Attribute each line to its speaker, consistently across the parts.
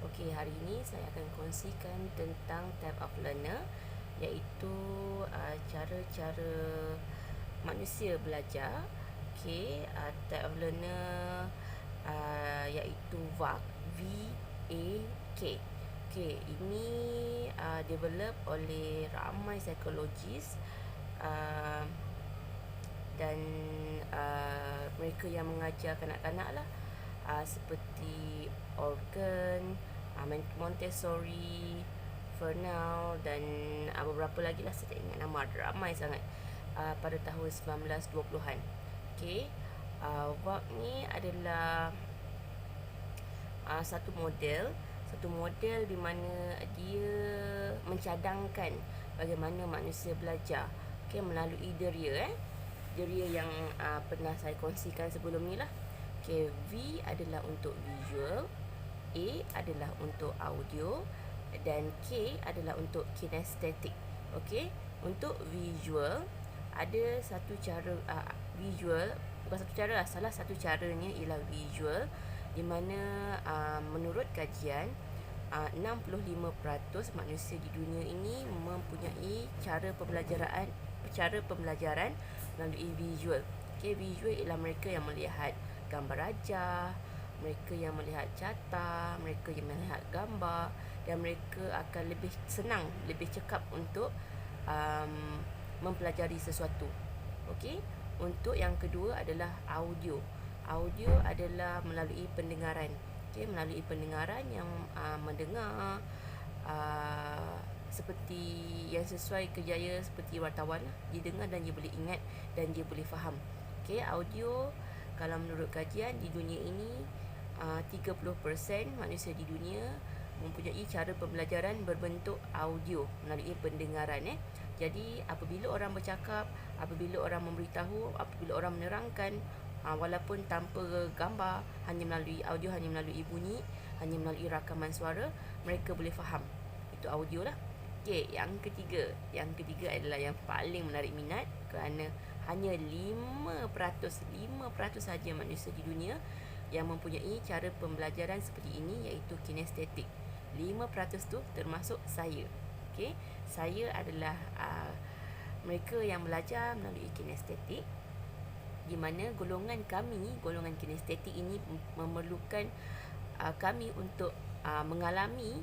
Speaker 1: Okey, hari ini saya akan kongsikan tentang type of learner, iaitu cara-cara manusia belajar. Okey, type of learner iaitu VAK, VAK. Okey, ini develop oleh ramai psikologis uh, dan mereka yang mengajar kanak-kanak lah, seperti Organ, Montessori, Fernald dan beberapa lagi lah, saya tak ingat nama, ramai sangat pada tahun 1920-an. Okey, WAC ni adalah satu model di mana dia mencadangkan bagaimana manusia belajar, okey, melalui deria deria yang pernah saya kongsikan sebelum ni lah. Okey, V adalah untuk visual, A adalah untuk audio dan K adalah untuk kinestetik. Okey, untuk visual ada satu cara, visual bukan satu cara lah, salah satu caranya ialah visual, di mana menurut kajian 65% manusia di dunia ini mempunyai cara pembelajaran melalui visual. Okay, visual ialah mereka yang melihat gambar rajah, mereka yang melihat carta, mereka yang melihat gambar, dan mereka akan lebih senang, lebih cekap untuk mempelajari sesuatu. Okey, untuk yang kedua adalah audio. Audio adalah melalui pendengaran. Okey, melalui pendengaran yang mendengar seperti yang sesuai kerjaya seperti wartawan lah. Dia dengar dan dia boleh ingat dan dia boleh faham. Okey, audio kalau menurut kajian di dunia ini 30% manusia di dunia mempunyai cara pembelajaran berbentuk audio melalui pendengaran. Jadi apabila orang bercakap, apabila orang memberitahu, apabila orang menerangkan, walaupun tanpa gambar, hanya melalui audio, hanya melalui bunyi, hanya melalui rakaman suara, mereka boleh faham. Itu audio lah. Okey, yang ketiga adalah yang paling menarik minat, kerana hanya 5% saja manusia di dunia yang mempunyai cara pembelajaran seperti ini, iaitu kinestetik. 5% tu termasuk saya. Okey, saya adalah mereka yang belajar melalui kinestetik, di mana golongan kinestetik ini memerlukan kami untuk mengalami,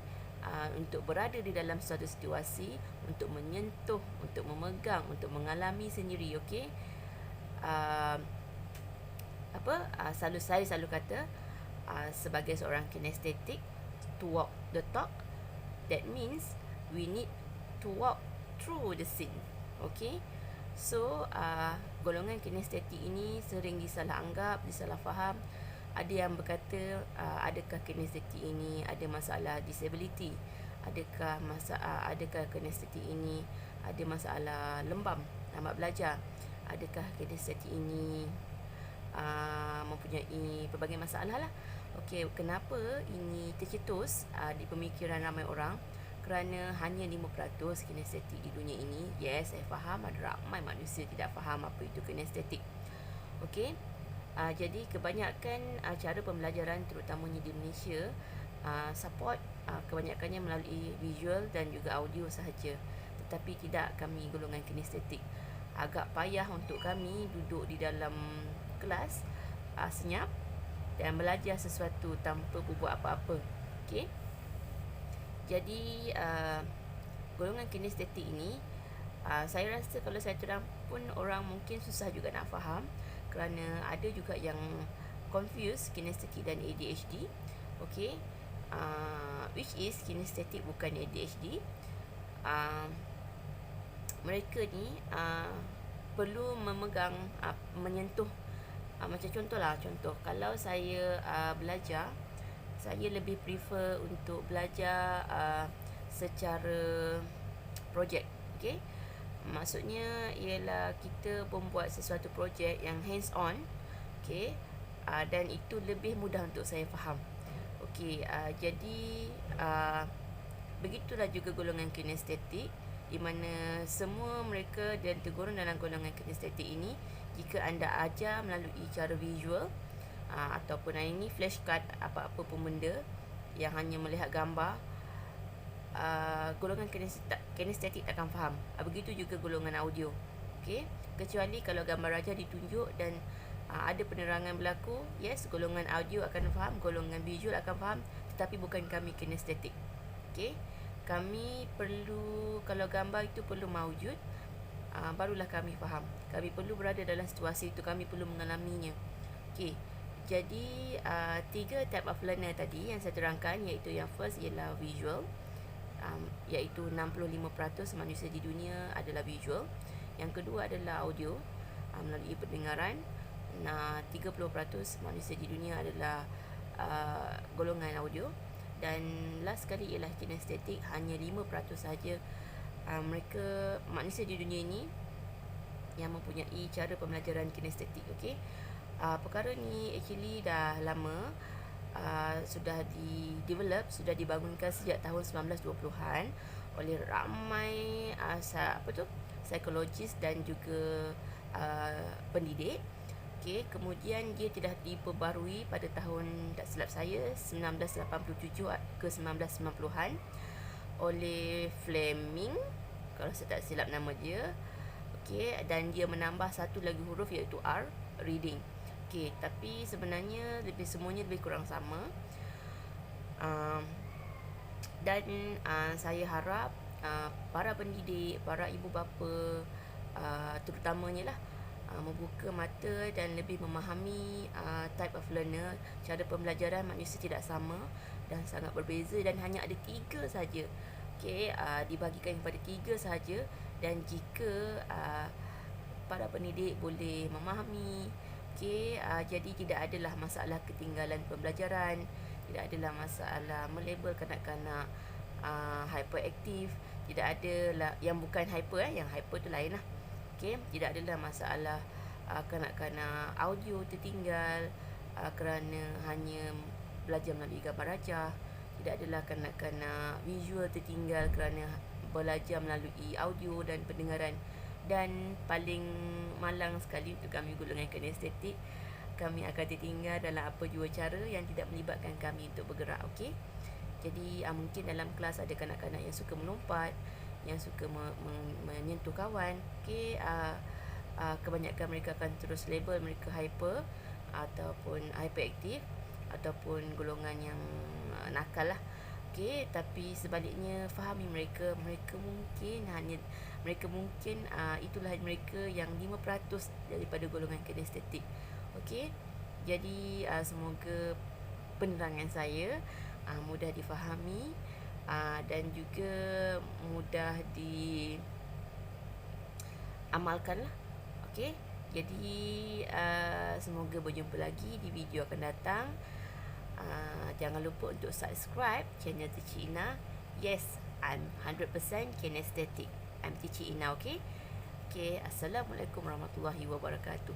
Speaker 1: untuk berada di dalam suatu situasi, untuk menyentuh, untuk memegang, untuk mengalami sendiri. Okey, saya selalu kata, sebagai seorang kinestetik, to walk the talk, that means we need to walk through the scene. Okay, so golongan kinestetik ini sering disalah anggap, disalah faham. Ada yang berkata, adakah kinestetik ini ada masalah disability, adakah kinestetik ini ada masalah lambat belajar, adakah kinestetik ini mempunyai pelbagai masalah lah. Okey, kenapa ini tercetus di pemikiran ramai orang? Kerana hanya 5% kinestetik di dunia ini. Yes, saya faham ada ramai manusia tidak faham apa itu kinestetik. Okey, jadi kebanyakan cara pembelajaran terutamanya di Malaysia support kebanyakannya melalui visual dan juga audio sahaja. Tetapi tidak kami golongan kinestetik. Agak payah untuk kami duduk di dalam kelas senyap dan belajar sesuatu tanpa berbuat apa-apa. Okey, jadi golongan kinestetik ini, saya rasa kalau saya terang pun orang mungkin susah juga nak faham, kerana ada juga yang confuse kinestetik dan ADHD. Okey, which is kinestetik bukan ADHD. Mereka ni perlu memegang, menyentuh. Macam contoh kalau saya belajar, saya lebih prefer untuk belajar secara projek. Okay, maksudnya ialah kita membuat sesuatu projek yang hands on. Okay, dan itu lebih mudah untuk saya faham. Okay, jadi begitulah juga golongan kinestetik, di mana semua mereka dan tergolong dalam golongan kinestetik ini, jika anda ajar melalui cara visual, ataupun ini flashcard, apa-apa pun benda, yang hanya melihat gambar, golongan kinestetik takkan faham. Begitu juga golongan audio. Okey, kecuali kalau gambar raja ditunjuk dan ada penerangan berlaku, yes, golongan audio akan faham, golongan visual akan faham, tetapi bukan kami kinestetik. Okey, kami perlu, kalau gambar itu perlu maujud, barulah kami faham. Kami perlu berada dalam situasi itu, kami perlu mengalaminya. Okey, jadi 3 type of learner tadi yang saya terangkan, iaitu yang first ialah visual, iaitu 65% manusia di dunia adalah visual. Yang kedua adalah audio, melalui pendengaran. 30% manusia di dunia adalah golongan audio. Dan last sekali ialah kinestetik, hanya 5% saja mereka, manusia di dunia ini, yang mempunyai cara pembelajaran kinestetik. Okey, perkara ni actually dah lama, sudah di-develop, sudah dibangunkan sejak tahun 1920-an oleh ramai psikologis dan juga pendidik. Okey, kemudian dia tidak diperbarui pada tahun, tak silap saya, 1987 ke 1990-an oleh Fleming, kalau saya tak silap nama dia. Okey, dan dia menambah satu lagi huruf iaitu R, reading. Okey, tapi sebenarnya semuanya lebih kurang sama. Dan saya harap para pendidik, para ibu bapa, terutamanya lah, membuka mata dan lebih memahami type of learner. Cara pembelajaran manusia tidak sama dan sangat berbeza, dan hanya ada 3 saja. Okey, dibagikan kepada 3 saja. Dan jika para pendidik boleh memahami, okey, jadi tidak adalah masalah ketinggalan pembelajaran, tidak adalah masalah melabel kanak-kanak hyperaktif, tidak adalah yang bukan hyper, yang hyper tu lain lah. Okey, tidak adalah masalah kanak-kanak audio tertinggal kerana hanya belajar melalui gambar rajah. Tidak adalah kanak-kanak visual tertinggal kerana belajar melalui audio dan pendengaran. Dan paling malang sekali untuk kami golongan kinestetik, kami akan tertinggal dalam apa jua cara yang tidak melibatkan kami untuk bergerak. Okey, jadi mungkin dalam kelas ada kanak-kanak yang suka melompat, yang suka menyentuh kawan. Okey, kebanyakan mereka akan terus label mereka hyper ataupun hyperaktif ataupun golongan yang nakal lah. Okey, tapi sebaliknya fahami mereka. Mereka mungkin itulah mereka yang 5% daripada golongan kinestetik. Okey, jadi semoga penerangan saya mudah difahami dan juga mudah diamalkan lah. Okey, jadi semoga berjumpa lagi di video akan datang. Jangan lupa untuk subscribe channel Teacher Ina. Yes, I'm 100% kinesthetic. I'm Teacher Ina. Okay. Assalamualaikum warahmatullahi wabarakatuh.